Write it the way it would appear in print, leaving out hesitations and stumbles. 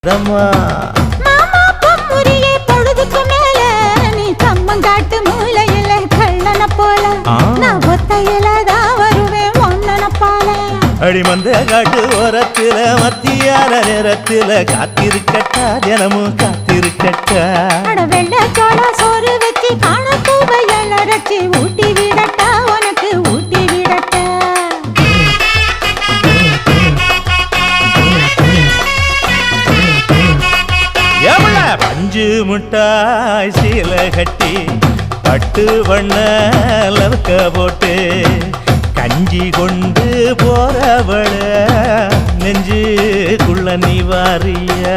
மாமா பொம்முரியே பொழுதுக்கு மேல நீ கம்மங்காட்டு மூலையில கள்ளன போல நான் ஒத்தையில தான் வருவேன் ஒன்னன போல அடிமந்த காட்டு ஓரத்துல மத்தியான நேரத்துல காத்திருக்கட்டா தினமும் காத்திருக்கட்டா வெள்ள சோள சோறு வச்சு காண பூவையல் அரைச்சி ஊட்டி விடட்டா உனக்கு ஊட்டி விடட்டா பஞ்சு முட்டாய் சீல கட்டி பட்டு வண்ண லவக்க போட்டு கஞ்சி கொண்டு போறவள நெஞ்சுக்குள்ள நீ வாரியா